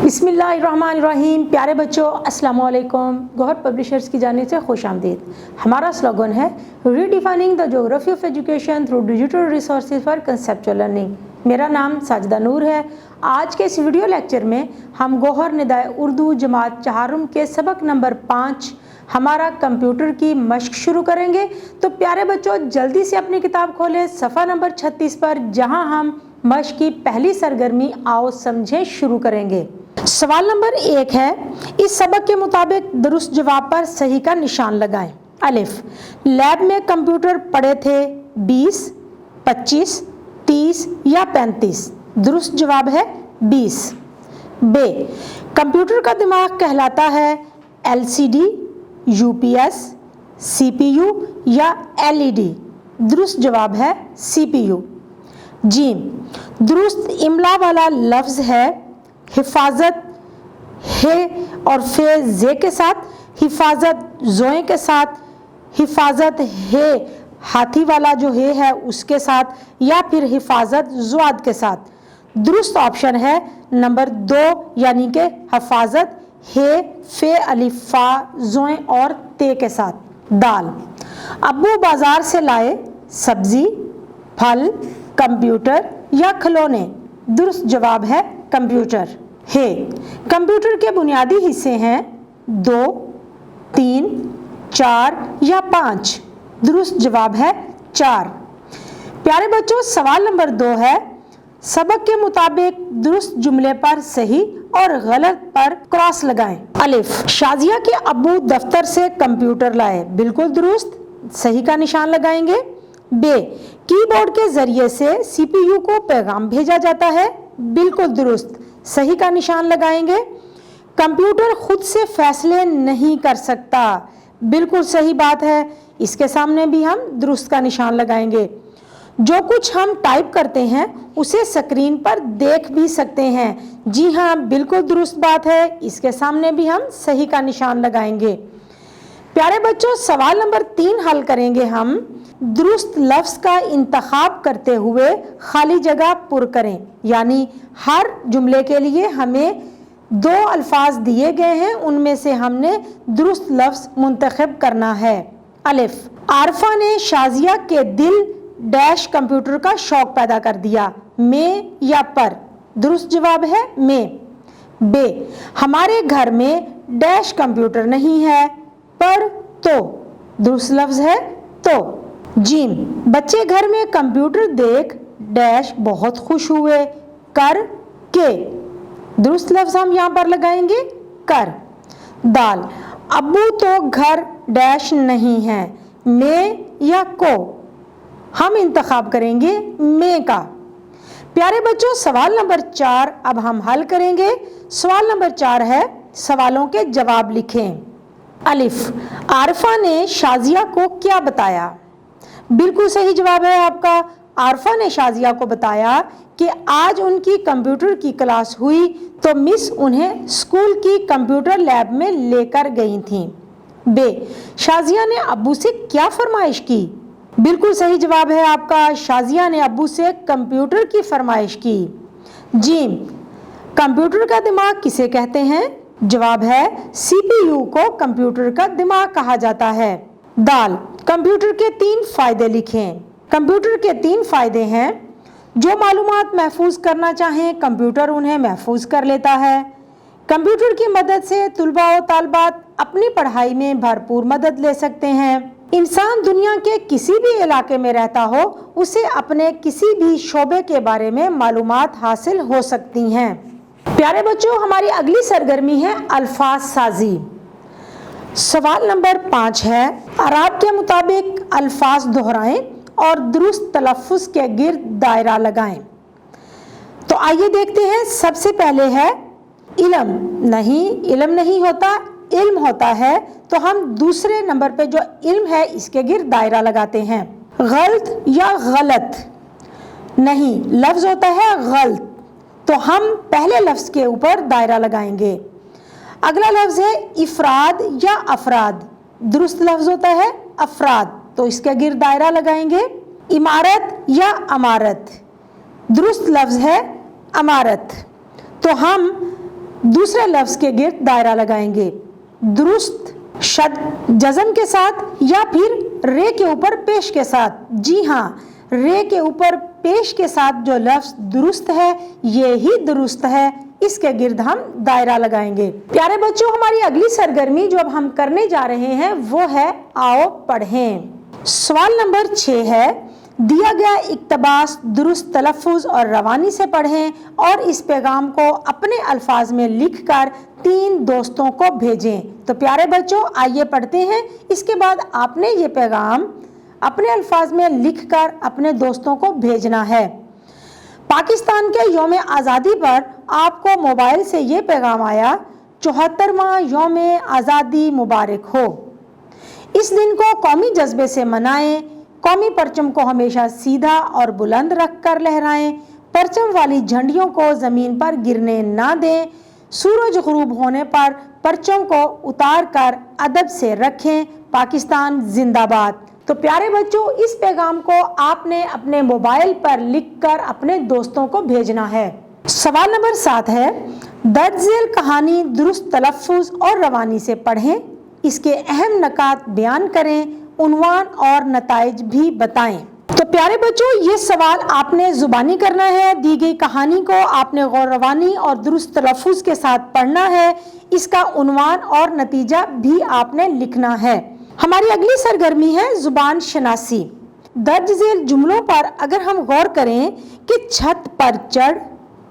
बिस्मिल्लाहिर्रहमानिर्रहीम। प्यारे बच्चों, अस्सलाम वालेकुम। गौहर पब्लिशर्स की जानिब से खुश आमदीद। हमारा स्लोगन है redefining the geography of education through digital resources for conceptual learning. मेरा नाम साजिदा नूर है। आज के इस वीडियो लेक्चर में हम गौहर निदाए उर्दू जमात चहारुम के सबक नंबर 5 हमारा कंप्यूटर की मश्क शुरू करेंगे। तो प्यारे बच्चों, जल्दी से अपनी किताब खोलें सफ़ा नंबर 36 पर, जहां हम मश्क की पहली सरगर्मी आओ समझें शुरू करेंगे। सवाल नंबर 1 है, इस सबक के मुताबिक दुरुस्त जवाब पर सही का निशान लगाएं। अलिफ, लैब में कंप्यूटर पड़े थे 20, 25, 30 या 35। दुरुस्त जवाब है 20। बे, कंप्यूटर का दिमाग कहलाता है LCD, UPS, CPU या LED। दुरुस्त जवाब है CPU। जीम, दुरुस्त इमला वाला लफ्ज़ है हिफाजत है और फे जे के साथ, हिफाजत जोए के साथ, हिफाजत है हाथी वाला जो है उसके साथ, या फिर हिफाजत जुआद के साथ। दुरुस्त ऑप्शन है नंबर 2 यानी कि हिफाजत है फे अलिफा जोए और ते के साथ। दाल, अब्बू बाजार से लाए सब्जी, फल, कंप्यूटर या खिलौने। दुरुस्त जवाब है कंप्यूटर। है, कंप्यूटर के बुनियादी हिस्से हैं 2, 3, 4 या 5। दुरुस्त जवाब है 4। प्यारे बच्चों, सवाल नंबर 2 है, सबक के मुताबिक दुरुस्त जुमले पर सही और गलत पर क्रॉस लगाएं। अलिफ, शाजिया के अब्बू दफ्तर से कंप्यूटर लाए। बिल्कुल दुरुस्त, सही का निशान लगाएंगे। बे, कीबोर्ड के जरिए से CPU को पैगाम भेजा जाता है। बिल्कुल दुरुस्त, सही का निशान लगाएंगे। कंप्यूटर खुद से फैसले नहीं कर सकता। बिल्कुल सही बात है, इसके सामने भी हम दुरुस्त का निशान लगाएंगे। जो कुछ हम टाइप करते हैं उसे स्क्रीन पर देख भी सकते हैं। जी हाँ, बिल्कुल दुरुस्त बात है, इसके सामने भी हम सही का निशान लगाएंगे। प्यारे बच्चों, सवाल नंबर 3 हल करेंगे हम। दुरुस्त लफ्ज़ का इंतखाब करते हुए खाली जगह पुर करें। यानी हर जुमले के लिए हमें 2 अल्फाज दिए गए हैं, उनमें से हमने दुरुस्त लफ्ज़ मुंतखब करना है। अलिफ, आरफा ने शाजिया के दिल डैश कंप्यूटर का शौक पैदा कर दिया। में या पर। दुरुस्त जवाब है में। बे, हमारे घर में डैश कंप्यूटर नहीं है, पर तो। दुरुस्त लफ्ज़ है तो। जीम, बच्चे घर में कंप्यूटर देख डैश बहुत खुश हुए। कर के। दुरुस्त लफ्ज़ हम यहाँ पर लगाएंगे कर। दाल, अब्बू तो घर डैश नहीं है। में या को। हम इंतखाब करेंगे में का। प्यारे बच्चों, सवाल नंबर 4 अब हम हल करेंगे। सवाल नंबर 4 है, सवालों के जवाब लिखें। अलिफ, आरफा ने शाजिया को क्या बताया। बिल्कुल सही जवाब है आपका। आरफा ने शाजिया को बताया कि आज उनकी कंप्यूटर की क्लास हुई तो मिस उन्हें स्कूल की कंप्यूटर लैब में लेकर गई थीं। बे, शाजिया ने अब्बू से क्या फरमाइश की। बिल्कुल सही जवाब है आपका। शाजिया ने अब्बू से कंप्यूटर की फरमाइश की। जीम, कंप्यूटर का दिमाग किसे कहते हैं। जवाब है CPU को कंप्यूटर का दिमाग कहा जाता है। दाल, कंप्यूटर के 3 फायदे लिखें। कंप्यूटर के 3 फायदे हैं, जो मालूमात महफूज करना चाहें कंप्यूटर उन्हें महफूज कर लेता है। कंप्यूटर की मदद से तुलबा और तालबात अपनी पढ़ाई में भरपूर मदद ले सकते हैं। इंसान दुनिया के किसी भी इलाके में रहता हो, उसे अपने किसी भी शोबे के बारे में मालूमात हासिल हो सकती हैं। प्यारे बच्चों, हमारी अगली सरगर्मी है अल्फाज साजी। सवाल नंबर 5 है, अराब के मुताबिक अल्फाज दोहराएं और दुरुस्त तलफ़्फ़ुज़ के गिर्द दायरा लगाएं। तो आइए देखते हैं। सबसे पहले है इल्म। नहीं, इल्म नहीं होता, इल्म होता है। तो हम दूसरे नंबर पे जो इल्म है इसके गिर्द दायरा लगाते हैं। गलत या गलत। नहीं, लफ्ज़ होता है गलत, तो हम पहले लफ्ज़ के ऊपर दायरा लगाएंगे। अगला लफ्ज़ है इफराद या अफराद। दुरुस्त लफ्ज़ होता है अफराद, तो इसके गिर्द दायरा लगाएंगे। इमारत या अमारत। दुरुस्त लफ्ज़ है अमारत, तो हम दूसरे लफ्ज के गिर्द दायरा लगाएंगे, दुरुस्त शद जज़म के साथ या फिर रे के ऊपर पेश के साथ। जी हाँ, रे के ऊपर पेश के साथ जो लफ्ज दुरुस्त है ये ही दुरुस्त है, इसके गिर्द हम दायरा लगाएंगे। प्यारे बच्चों, हमारी अगली सरगर्मी जो अब हम करने जा रहे हैं वो है आओ पढ़ें। सवाल नंबर 6 है, दिया गया इक्तबास दुरुस्त तलफ़ुज़ और रवानी से पढ़ें और इस पैगाम को अपने अल्फाज में लिखकर 3 दोस्तों को भेजें। तो प्यारे बच्चों, आइए पढ़ते हैं। इसके बाद आपने ये पैगाम अपने अल्फाज में लिखकर अपने दोस्तों को भेजना है। पाकिस्तान के यौम आज़ादी पर आपको मोबाइल से ये पैगाम आया, 74वां यौम आज़ादी मुबारक हो। इस दिन को कौमी जज्बे से मनाएं, कौमी परचम को हमेशा सीधा और बुलंद रख कर लहराएं, परचम वाली झंडियों को ज़मीन पर गिरने ना दें, सूरज गुरूब होने पर परचम को उतार कर अदब से रखें, पाकिस्तान जिंदाबाद। तो प्यारे बच्चों, इस पैगाम को आपने अपने मोबाइल पर लिखकर अपने दोस्तों को भेजना है। सवाल नंबर 7 है, दर्ज झेल कहानी दुरुस्त तलफ़ुज़ और रवानी से पढ़ें, इसके अहम नकात बयान करें, उन्वान और नताइज भी बताएं। तो प्यारे बच्चों, ये सवाल आपने जुबानी करना है। दी गई कहानी को आपने गौर रवानी और दुरुस्त तलफ़ुज़ के साथ पढ़ना है, इसका उन्वान और नतीजा भी आपने लिखना है। हमारी अगली सरगर्मी है जुबान शनासी। दर्ज झेल जुमलों पर अगर हम गौर करें कि छत पर चढ़,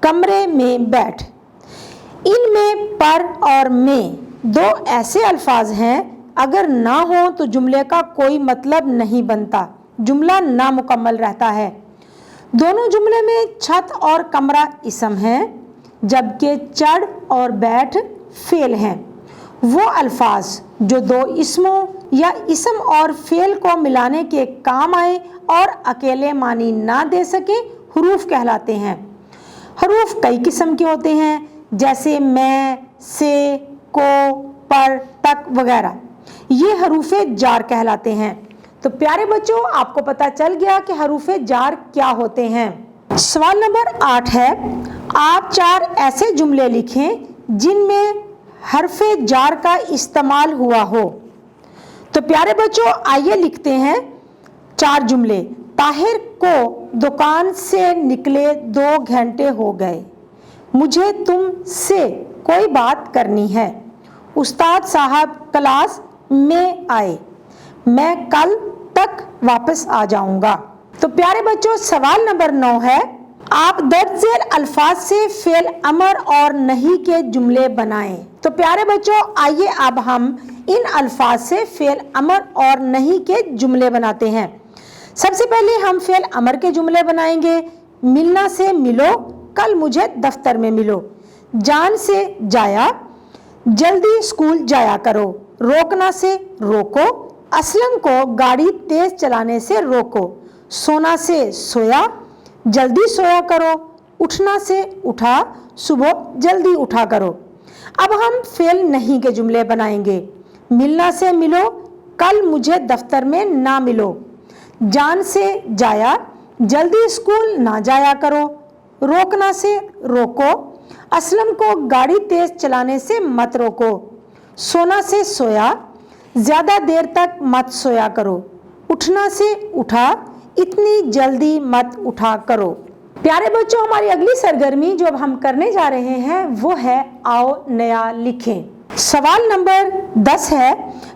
कमरे में बैठ, इनमें पर और में 2 ऐसे अल्फाज हैं, अगर ना हो तो जुमले का कोई मतलब नहीं बनता, जुमला नामुकम्मल रहता है। दोनों जुमले में छत और कमरा इसम हैं, जबकि चढ़ और बैठ फेल हैं। वो अल्फाज जो 2 इसमों या इसम और फेल को मिलाने के काम आए और अकेले मानी ना दे सके, हरूफ कहलाते हैं। हरूफ कई किस्म के होते हैं, जैसे मैं, से, को, पर, तक वगैरह। ये हरूफे जार कहलाते हैं। तो प्यारे बच्चों, आपको पता चल गया कि हरूफे जार क्या होते हैं। सवाल नंबर 8 है, आप 4 ऐसे जुमले लिखें जिनमें हरफे जार का इस्तेमाल हुआ हो। तो प्यारे बच्चों, आइए लिखते हैं 4 जुमले। ताहिर को दुकान से निकले 2 घंटे हो गए, मुझे तुमसे कोई बात करनी है, उस्ताद साहब क्लास में आए, मैं कल तक वापस आ जाऊंगा। तो प्यारे बच्चों, सवाल नंबर 9 है, आप दर्ज झेल अल्फाज से फेल अमर और नहीं के जुमले बनाएं। तो प्यारे बच्चों, आइए अब हम इन अल्फाज से फेल अमर और नहीं के जुमले बनाते हैं। सबसे पहले हम फेल अमर के जुमले बनाएंगे। मिलना से मिलो, कल मुझे दफ्तर में मिलो। जान से जाया, जल्दी स्कूल जाया करो। रोकना से रोको, असलम को गाड़ी तेज चलाने से रोको। सोना से सोया, जल्दी सोया करो। उठना से उठा, सुबह जल्दी उठा करो। अब हम फेल नहीं के जुमले बनाएंगे। मिलना से मिलो, कल मुझे दफ्तर में ना मिलो। जान से जाया, जल्दी स्कूल ना जाया करो। रोकना से रोको, असलम को गाड़ी तेज चलाने से मत रोको। सोना से सोया, ज़्यादा देर तक मत सोया करो। उठना से उठा, इतनी जल्दी मत उठा करो। प्यारे बच्चों, हमारी अगली सरगर्मी जो अब हम करने जा रहे हैं वो है आओ नया लिखें। सवाल नंबर 10 है,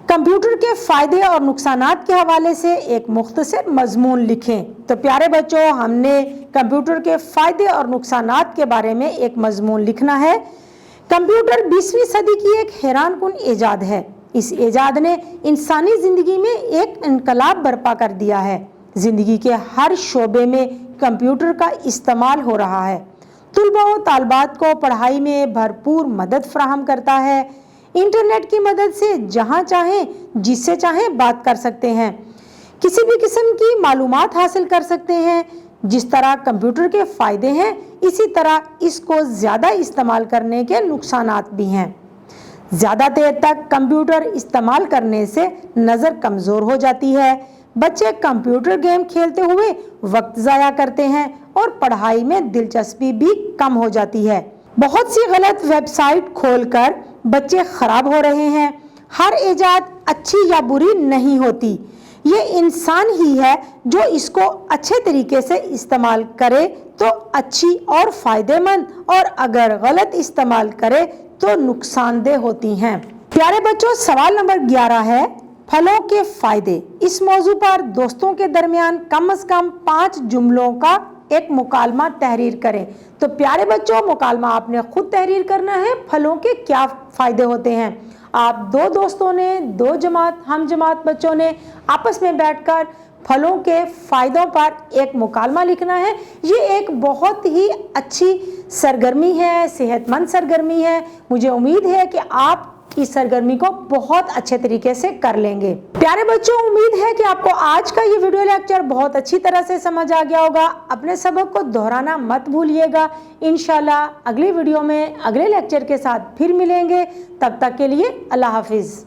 कंप्यूटर के फ़ायदे और नुकसानात के हवाले से एक मुख्तसर मजमून लिखें। तो प्यारे बच्चों, हमने कंप्यूटर के फ़ायदे और नुकसानात के बारे में एक मजमून लिखना है। कंप्यूटर 20वीं सदी की एक हैरानकुन ईजाद है। इस ईजाद ने इंसानी ज़िंदगी में एक इनकलाब बर्पा कर दिया है। ज़िंदगी के हर शोबे में कंप्यूटर का इस्तेमाल हो रहा है। तुलबा व तालबात को पढ़ाई में भरपूर मदद फराहम करता है। इंटरनेट की मदद से जहाँ चाहें जिससे चाहें बात कर सकते हैं, किसी भी किस्म की मालूमात हासिल कर सकते हैं। जिस तरह कंप्यूटर के फ़ायदे हैं, इसी तरह इसको ज़्यादा इस्तेमाल करने के नुकसानात भी हैं। ज़्यादा देर तक कंप्यूटर इस्तेमाल करने से नज़र कमज़ोर हो जाती है। बच्चे कंप्यूटर गेम खेलते हुए वक्त ज़ाया करते हैं और पढ़ाई में दिलचस्पी भी कम हो जाती है। बहुत सी गलत वेबसाइट खोलकर बच्चे खराब हो रहे हैं। हर इजाद अच्छी या बुरी नहीं होती, ये इंसान ही है जो इसको अच्छे तरीके से इस्तेमाल करे तो अच्छी और फ़ायदेमंद, और अगर गलत इस्तेमाल करे तो नुकसानदेह होती हैं। प्यारे बच्चों, सवाल नंबर 11 है फलों के फ़ायदे। इस मौजू पर दोस्तों के दरमियान कम से कम 5 जुमलों का एक मुकालमा तहरीर करें। तो प्यारे बच्चों, मुकालमा आपने खुद तहरीर करना है। फलों के क्या फ़ायदे होते हैं, आप 2 दोस्तों ने, 2 हम जमात बच्चों ने आपस में बैठकर फलों के फ़ायदों पर एक मुकालमा लिखना है। ये एक बहुत ही अच्छी सरगर्मी है, सेहतमंद सरगर्मी है। मुझे उम्मीद है कि आप इस सरगर्मी को बहुत अच्छे तरीके से कर लेंगे। प्यारे बच्चों, उम्मीद है कि आपको आज का ये वीडियो लेक्चर बहुत अच्छी तरह से समझ आ गया होगा। अपने सबक को दोहराना मत भूलिएगा। इंशाल्लाह अगली वीडियो में अगले लेक्चर के साथ फिर मिलेंगे। तब तक के लिए अल्लाह हाफिज़।